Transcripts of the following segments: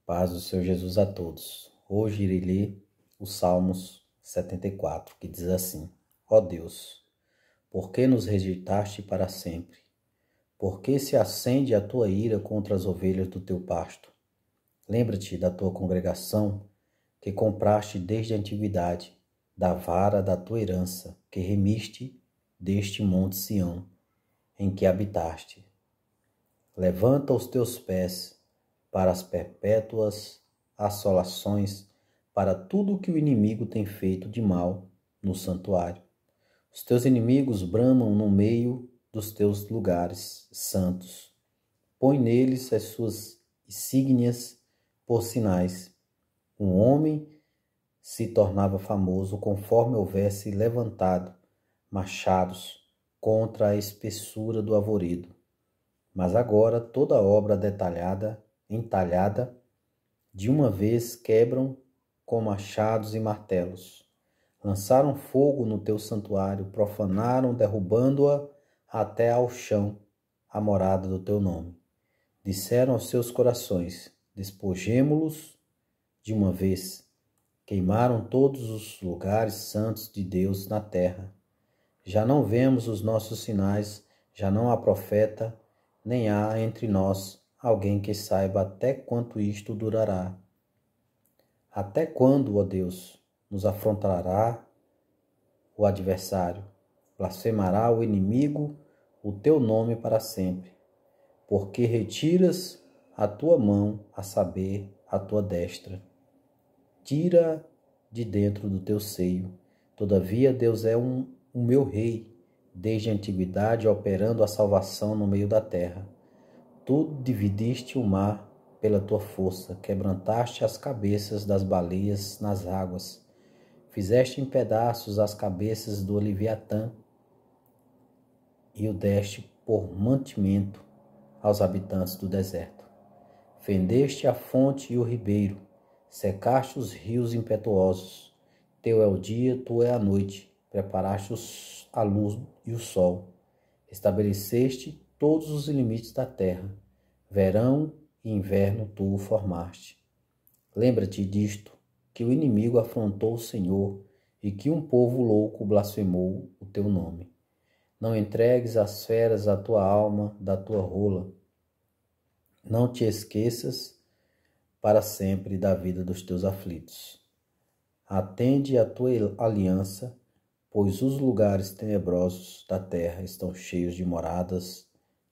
Paz do Senhor Jesus a todos. Hoje irei ler os Salmos 74, que diz assim: Ó Deus, por que nos rejeitaste para sempre? Por que se acende a tua ira contra as ovelhas do teu pasto? Lembra-te da tua congregação, que compraste desde a antiguidade, da vara da tua herança, que remiste deste monte Sião, em que habitaste. Levanta os teus pés para as perpétuas assolações, para tudo o que o inimigo tem feito de mal no santuário. Os teus inimigos bramam no meio dos teus lugares santos. Põe neles as suas insígnias por sinais. Um homem se tornava famoso conforme houvesse levantado machados contra a espessura do arvoredo. Mas agora toda obra entalhada, de uma vez quebram com machados e martelos. Lançaram fogo no teu santuário, profanaram, derrubando-a até ao chão, a morada do teu nome. Disseram aos seus corações: despojemo-los de uma vez. Queimaram todos os lugares santos de Deus na terra. Já não vemos os nossos sinais, já não há profeta, nem há entre nós alguém que saiba até quanto isto durará. Até quando, ó Deus, nos afrontará o adversário? Blasfemará o inimigo o teu nome para sempre. Porque retiras a tua mão, a saber, a tua destra. Tira de dentro do teu seio. Todavia Deus é o meu rei, desde a antiguidade, operando a salvação no meio da terra. Tu dividiste o mar pela tua força, quebrantaste as cabeças das baleias nas águas, fizeste em pedaços as cabeças do Leviatã e o deste por mantimento aos habitantes do deserto. Fendeste a fonte e o ribeiro, secaste os rios impetuosos. Teu é o dia, tua é a noite, preparaste a luz e o sol. Estabeleceste todos os limites da terra. Verão e inverno tu o formaste. Lembra-te disto, que o inimigo afrontou o Senhor e que um povo louco blasfemou o teu nome. Não entregues às feras a tua alma da tua rola. Não te esqueças para sempre da vida dos teus aflitos. Atende à tua aliança, pois os lugares tenebrosos da terra estão cheios de moradas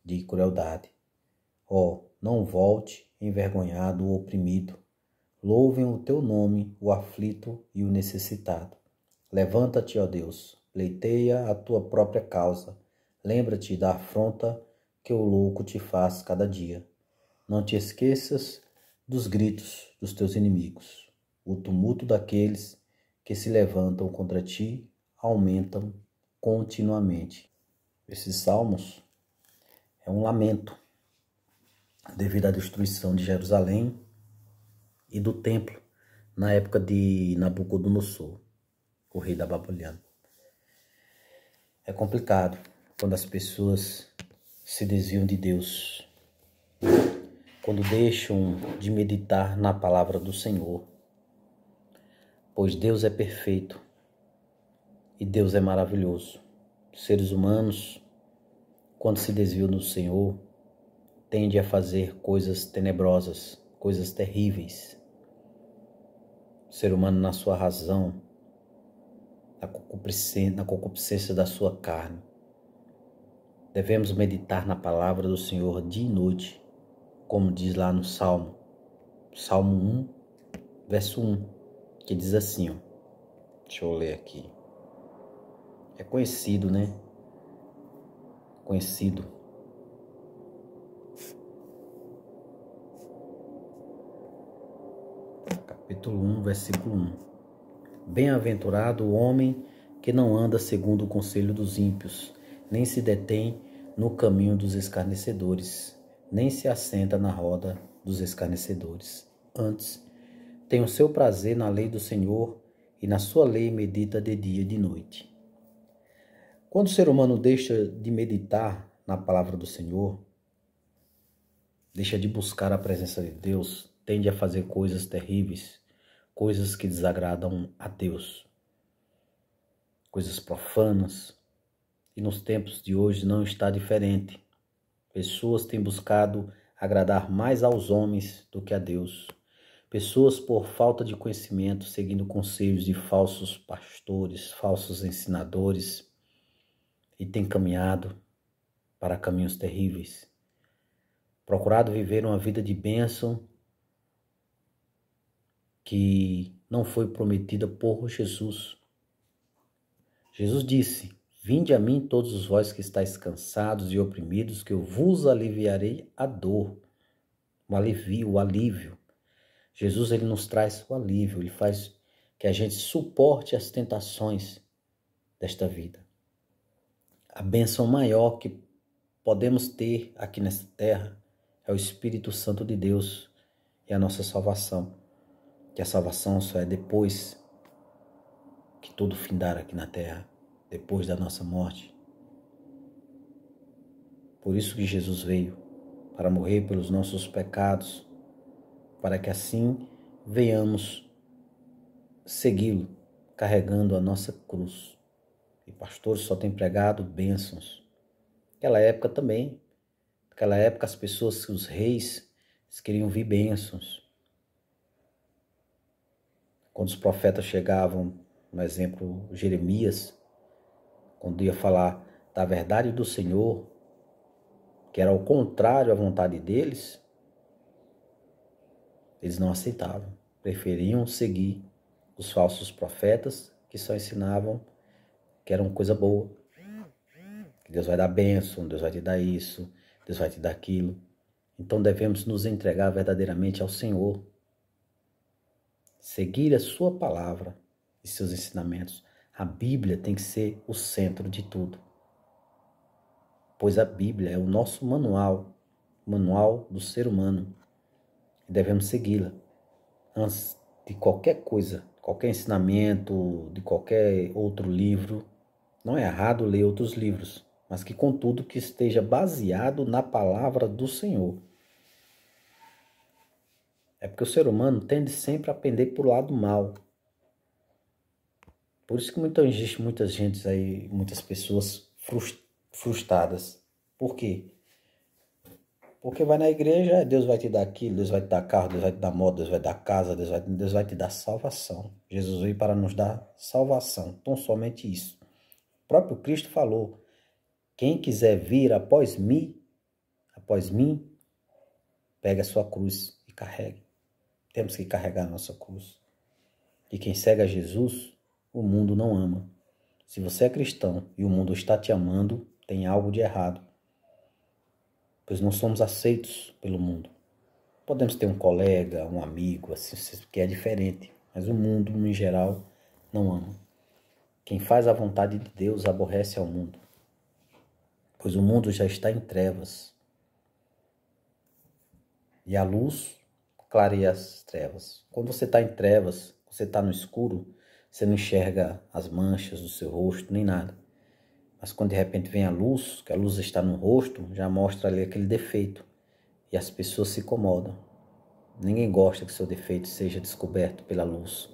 de crueldade. Ó, não volte envergonhado o oprimido. Louvem o teu nome, o aflito e o necessitado. Levanta-te, ó Deus, pleiteia a tua própria causa. Lembra-te da afronta que o louco te faz cada dia. Não te esqueças dos gritos dos teus inimigos. O tumulto daqueles que se levantam contra ti aumentam continuamente. Esses salmos é um lamento devido à destruição de Jerusalém e do templo na época de Nabucodonosor, o rei da Babilônia. É complicado quando as pessoas se desviam de Deus, quando deixam de meditar na palavra do Senhor, pois Deus é perfeito e Deus é maravilhoso. Os seres humanos, quando se desviam do Senhor, tendem a fazer coisas tenebrosas, coisas terríveis. O ser humano, na sua razão, na concupiscência da sua carne, devemos meditar na palavra do Senhor dia e noite, como diz lá no Salmo 1, verso 1, que diz assim, ó, deixa eu ler aqui. É conhecido, né? Conhecido. Capítulo 1, versículo 1. Bem-aventurado o homem que não anda segundo o conselho dos ímpios, nem se detém no caminho dos escarnecedores, nem se assenta na roda dos escarnecedores. Antes, tem o seu prazer na lei do Senhor, e na sua lei medita de dia e de noite. Quando o ser humano deixa de meditar na palavra do Senhor, deixa de buscar a presença de Deus, tende a fazer coisas terríveis, coisas que desagradam a Deus, coisas profanas. E nos tempos de hoje não está diferente. Pessoas têm buscado agradar mais aos homens do que a Deus. Pessoas, por falta de conhecimento, seguindo conselhos de falsos pastores, falsos ensinadores, e têm caminhado para caminhos terríveis. Procurado viver uma vida de bênção que não foi prometida por Jesus. Jesus disse: "Vinde a mim todos vós que estáis cansados e oprimidos, que eu vos aliviarei a dor." O alívio. Jesus, ele nos traz o alívio, ele faz que a gente suporte as tentações desta vida. A bênção maior que podemos ter aqui nessa terra é o Espírito Santo de Deus e a nossa salvação. Que a salvação só é depois que tudo findar aqui na terra, depois da nossa morte. Por isso que Jesus veio, para morrer pelos nossos pecados, para que assim venhamos segui-lo, carregando a nossa cruz. E pastores só têm pregado bênçãos. Naquela época também, naquela época as pessoas, os reis, eles queriam ouvir bênçãos. Quando os profetas chegavam, no exemplo, Jeremias, quando ia falar da verdade do Senhor, que era ao contrário à vontade deles, eles não aceitavam. Preferiam seguir os falsos profetas que só ensinavam que era uma coisa boa. Que Deus vai dar bênção, Deus vai te dar isso, Deus vai te dar aquilo. Então devemos nos entregar verdadeiramente ao Senhor. Seguir a sua palavra e seus ensinamentos. A Bíblia tem que ser o centro de tudo. Pois a Bíblia é o nosso manual, o manual do ser humano. E devemos segui-la. Antes de qualquer coisa, qualquer ensinamento, de qualquer outro livro, não é errado ler outros livros, mas que contudo que esteja baseado na palavra do Senhor. É porque o ser humano tende sempre a pender para o lado mal. Por isso que existe muita gente aí, muitas pessoas frustradas. Por quê? Porque vai na igreja, Deus vai te dar aquilo, Deus vai te dar carro, Deus vai te dar moto, Deus vai te dar casa, Deus vai te dar salvação. Jesus veio para nos dar salvação, tão somente isso. O próprio Cristo falou: quem quiser vir após mim, pegue a sua cruz e carregue. Temos que carregar a nossa cruz. E quem segue a Jesus, o mundo não ama. Se você é cristão e o mundo está te amando, tem algo de errado. Pois não somos aceitos pelo mundo. Podemos ter um colega, um amigo, assim, que é diferente, mas o mundo, em geral, não ama. Quem faz a vontade de Deus aborrece ao mundo, pois o mundo já está em trevas. E a luz clareia as trevas. Quando você está em trevas, você está no escuro, você não enxerga as manchas do seu rosto, nem nada. Mas quando de repente vem a luz, que a luz está no rosto, já mostra ali aquele defeito. E as pessoas se incomodam. Ninguém gosta que seu defeito seja descoberto pela luz.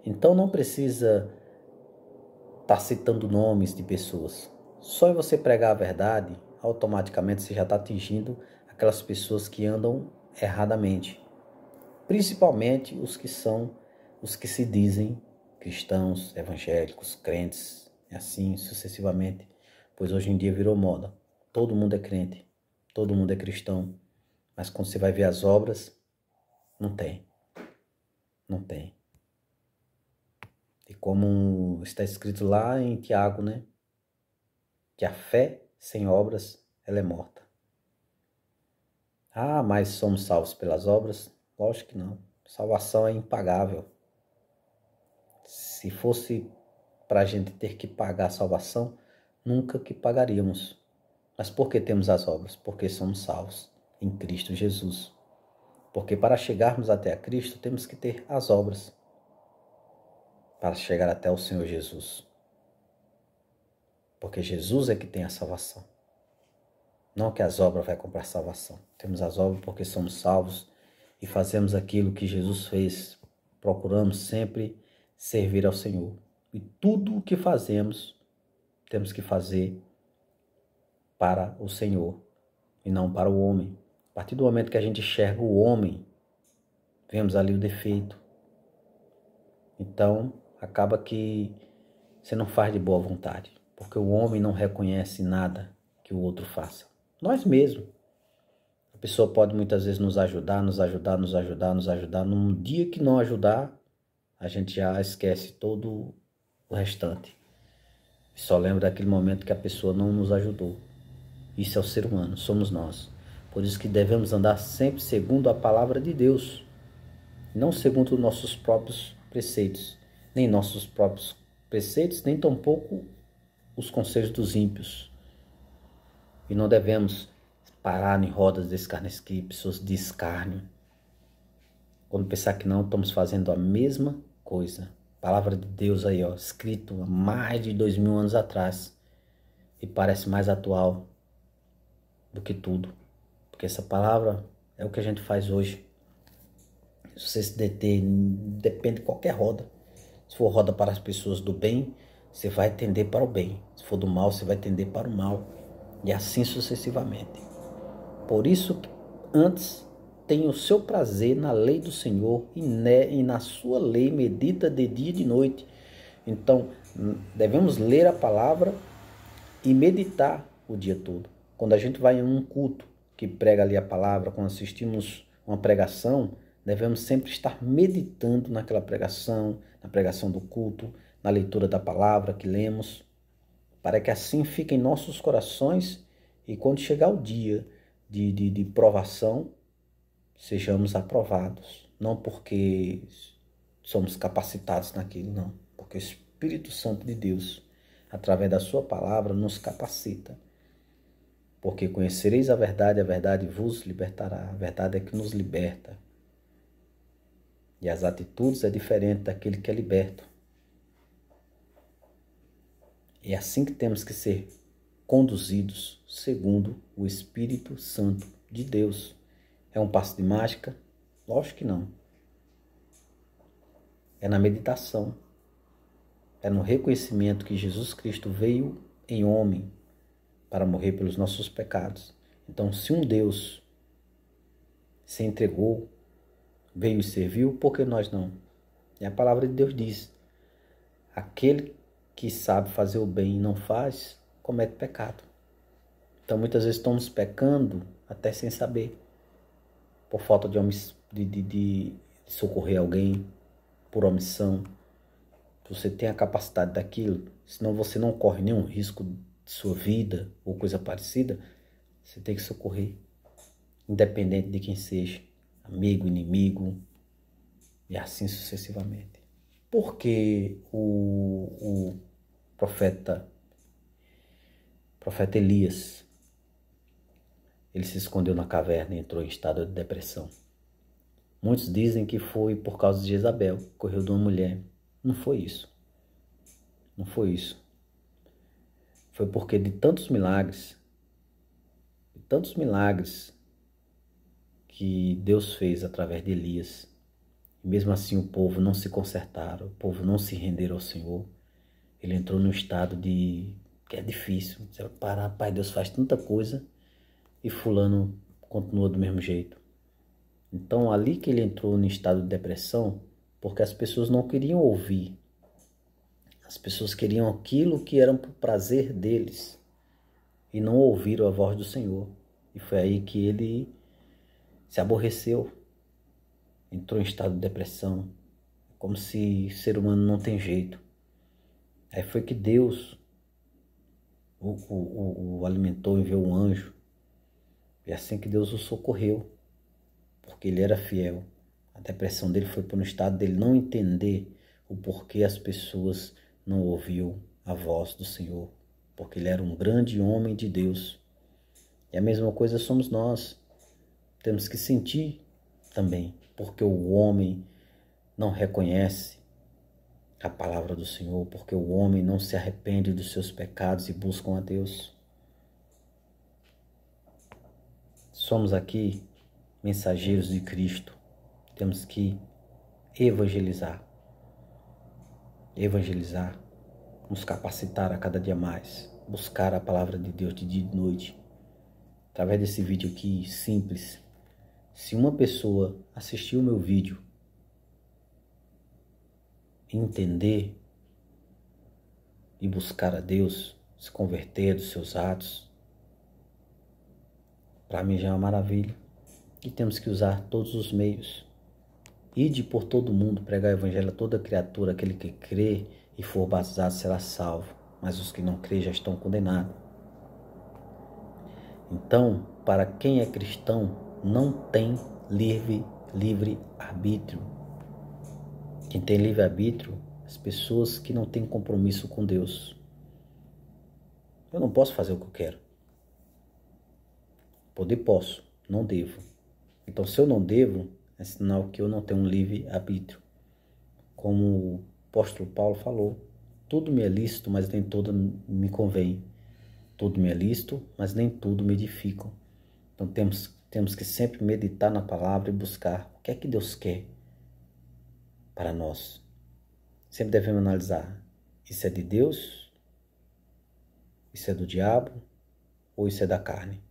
Então não precisa estar citando nomes de pessoas. Só em você pregar a verdade, automaticamente você já está atingindo aquelas pessoas que andam erradamente. Principalmente os que se dizem cristãos, evangélicos, crentes, e assim sucessivamente. Pois hoje em dia virou moda. Todo mundo é crente, todo mundo é cristão. Mas quando você vai ver as obras, não tem. Não tem. E como está escrito lá em Tiago, né? Que a fé sem obras, ela é morta. Ah, mas somos salvos pelas obras? Lógico que não. Salvação é impagável. Se fosse para a gente ter que pagar a salvação, nunca que pagaríamos. Mas por que temos as obras? Porque somos salvos em Cristo Jesus. Porque para chegarmos até a Cristo, temos que ter as obras para chegar até o Senhor Jesus. Porque Jesus é que tem a salvação. Não que as obras vai comprar salvação. Temos as obras porque somos salvos e fazemos aquilo que Jesus fez. Procuramos sempre servir ao Senhor. E tudo o que fazemos, temos que fazer para o Senhor e não para o homem. A partir do momento que a gente enxerga o homem, vemos ali o defeito. Então, acaba que você não faz de boa vontade, porque o homem não reconhece nada que o outro faça. Nós mesmos. A pessoa pode muitas vezes nos ajudar. Num dia que não ajudar, a gente já esquece todo o restante. E só lembra daquele momento que a pessoa não nos ajudou. Isso é o ser humano, somos nós. Por isso que devemos andar sempre segundo a palavra de Deus, não segundo nossos próprios preceitos, nem nossos próprios preceitos, nem tampouco os conselhos dos ímpios. E não devemos parar em rodas de escarnecimento, pessoas de escárnio. Quando pensar que não, estamos fazendo a mesma coisa. Palavra de Deus aí, ó, escrito há mais de 2000 anos atrás. E parece mais atual do que tudo. Porque essa palavra é o que a gente faz hoje. Se você se deter, depende de qualquer roda. Se for roda para as pessoas do bem, você vai tender para o bem. Se for do mal, você vai tender para o mal. E assim sucessivamente. Por isso, antes, tenha o seu prazer na lei do Senhor e na sua lei medita de dia e de noite. Então, devemos ler a palavra e meditar o dia todo. Quando a gente vai em um culto que prega ali a palavra, quando assistimos uma pregação, devemos sempre estar meditando naquela pregação, na pregação do culto, na leitura da palavra que lemos, para que assim fique em nossos corações e quando chegar o dia de provação, sejamos aprovados. Não porque somos capacitados naquilo, não. Porque o Espírito Santo de Deus, através da sua palavra, nos capacita. Porque conhecereis a verdade vos libertará. A verdade é que nos liberta. E as atitudes é diferente daquele que é liberto. É assim que temos que ser conduzidos segundo o Espírito Santo de Deus. É um passo de mágica? Lógico que não. É na meditação. É no reconhecimento que Jesus Cristo veio em homem para morrer pelos nossos pecados. Então, se um Deus se entregou, veio e serviu, por que nós não? E a palavra de Deus diz: aquele que sabe fazer o bem e não faz, comete pecado. Então, muitas vezes estamos pecando até sem saber, por falta de socorrer alguém, por omissão. Você tem a capacidade daquilo, senão você não corre nenhum risco de sua vida ou coisa parecida, você tem que socorrer, independente de quem seja, amigo, inimigo, e assim sucessivamente. Por que o profeta Elias, ele se escondeu na caverna e entrou em estado de depressão? Muitos dizem que foi por causa de Jezabel, que correu de uma mulher. Não foi isso. Não foi isso. Foi porque de tantos milagres que Deus fez através de Elias, e mesmo assim o povo não se consertaram, o povo não se renderam ao Senhor, ele entrou num estado que é difícil. Você vai parar, pai, Deus faz tanta coisa e fulano continua do mesmo jeito. Então ali que ele entrou no estado de depressão, porque as pessoas não queriam ouvir. As pessoas queriam aquilo que era para o prazer deles e não ouviram a voz do Senhor. E foi aí que ele se aborreceu, entrou em estado de depressão, como se ser humano não tem jeito. Aí foi que Deus o alimentou, enviou um anjo. E assim que Deus o socorreu, porque ele era fiel. A depressão dele foi para um estado dele não entender o porquê as pessoas não ouviam a voz do Senhor, porque ele era um grande homem de Deus. E a mesma coisa somos nós. Temos que sentir também, porque o homem não reconhece a palavra do Senhor, porque o homem não se arrepende dos seus pecados e buscam a Deus. Somos aqui mensageiros de Cristo. temos que evangelizar. Evangelizar, nos capacitar a cada dia mais, buscar a palavra de Deus de dia e de noite. Através desse vídeo aqui, simples, se uma pessoa assistir o meu vídeo e entender e buscar a Deus, se converter dos seus atos, para mim já é uma maravilha. E temos que usar todos os meios. Ide por todo mundo, pregar o evangelho a toda criatura, aquele que crê e for batizado será salvo, mas os que não crê já estão condenados. Então, para quem é cristão, não tem livre arbítrio. Quem tem livre arbítrio, as pessoas que não têm compromisso com Deus. Eu não posso fazer o que eu quero. Poder posso, não devo. Então, se eu não devo, é sinal que eu não tenho um livre arbítrio. Como o apóstolo Paulo falou, tudo me é lícito, mas nem tudo me convém. Tudo me é lícito, mas nem tudo me edifica. Então temos que sempre meditar na palavra e buscar o que é que Deus quer para nós. Sempre devemos analisar, isso é de Deus? Isso é do diabo? Ou isso é da carne?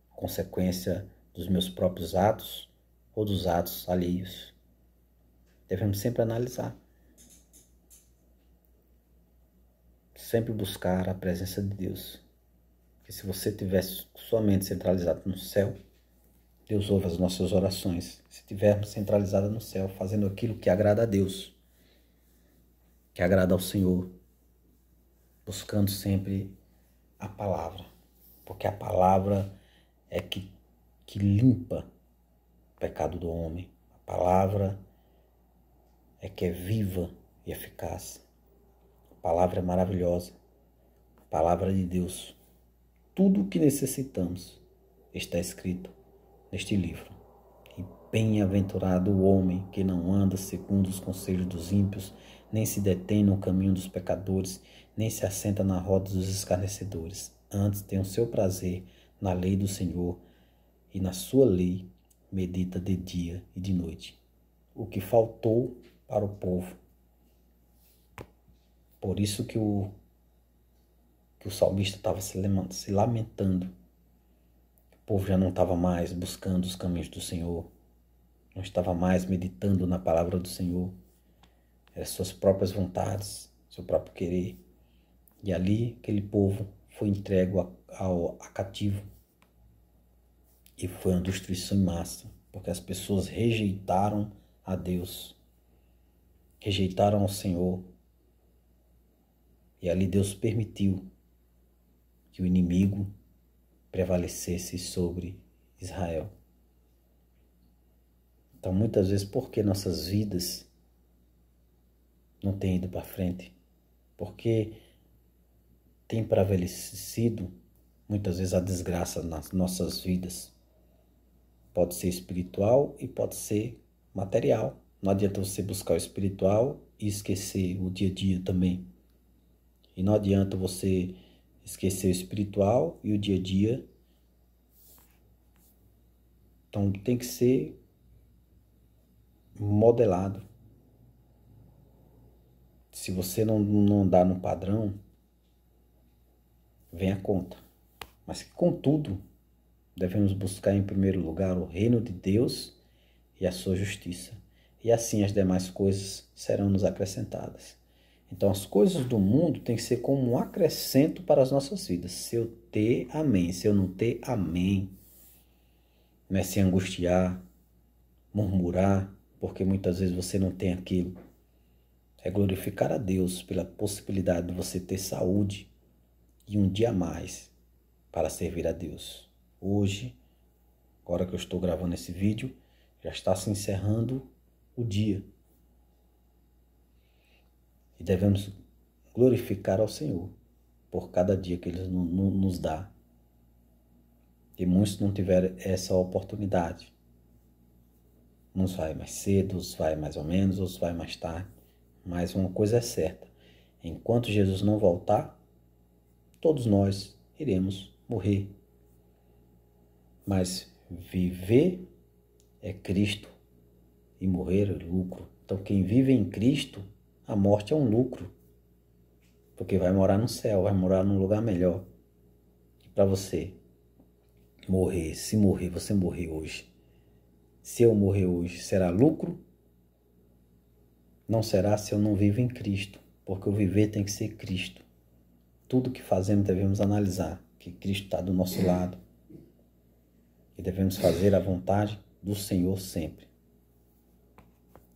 Consequência dos meus próprios atos ou dos atos alheios? Devemos sempre analisar. Sempre buscar a presença de Deus. Porque se você tivesse sua mente centralizada no céu, Deus ouve as nossas orações. Se estivermos centralizada no céu, fazendo aquilo que agrada a Deus, que agrada ao Senhor, buscando sempre a palavra. Porque a palavra é que limpa o pecado do homem. A palavra é que é viva e eficaz. A palavra é maravilhosa. A palavra de Deus. Tudo o que necessitamos está escrito neste livro. E bem-aventurado o homem que não anda segundo os conselhos dos ímpios, nem se detém no caminho dos pecadores, nem se assenta na roda dos escarnecedores. Antes tem o seu prazer na lei do Senhor, e na sua lei medita de dia e de noite. O que faltou para o povo. Por isso que o salmista estava se lamentando. O povo já não estava mais buscando os caminhos do Senhor, não estava mais meditando na palavra do Senhor, eram suas próprias vontades, seu próprio querer. E ali aquele povo foi entregue a cativo. E foi uma destruição em massa, porque as pessoas rejeitaram a Deus, rejeitaram ao Senhor. E ali Deus permitiu que o inimigo prevalecesse sobre Israel. Então, muitas vezes, por que nossas vidas não têm ido para frente? Porque tem prevalecido, muitas vezes, a desgraça nas nossas vidas. Pode ser espiritual e pode ser material. Não adianta você buscar o espiritual e esquecer o dia a dia também. E não adianta você esquecer o espiritual e o dia a dia. Então tem que ser modelado. Se você não andar no padrão, vem a conta. Mas que, contudo, devemos buscar em primeiro lugar o reino de Deus e a sua justiça. E assim as demais coisas serão nos acrescentadas. Então as coisas do mundo têm que ser como um acrescento para as nossas vidas. Se eu ter, amém. Se eu não ter, amém. Não é se angustiar, murmurar, porque muitas vezes você não tem aquilo. É glorificar a Deus pela possibilidade de você ter saúde e um dia a mais para servir a Deus. Hoje, agora que eu estou gravando esse vídeo, já está se encerrando o dia. E devemos glorificar ao Senhor por cada dia que Ele nos dá. E muitos não tiveram essa oportunidade. Uns vai mais cedo, uns vai mais ou menos, outros vai mais tarde. Mas uma coisa é certa, enquanto Jesus não voltar, todos nós iremos morrer. Mas viver é Cristo e morrer é lucro. Então quem vive em Cristo, a morte é um lucro, porque vai morar no céu, vai morar num lugar melhor. E para você morrer, se morrer, você morrer hoje, se eu morrer hoje, será lucro? Não será se eu não vivo em Cristo, porque o viver tem que ser Cristo. Tudo que fazemos devemos analisar que Cristo está do nosso lado e devemos fazer a vontade do Senhor sempre.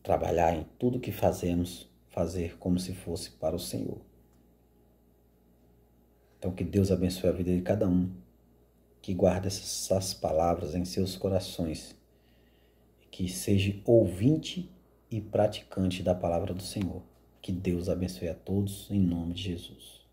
Trabalhar em tudo que fazemos, fazer como se fosse para o Senhor. Então que Deus abençoe a vida de cada um, que guarde essas palavras em seus corações, que seja ouvinte e praticante da palavra do Senhor. Que Deus abençoe a todos em nome de Jesus.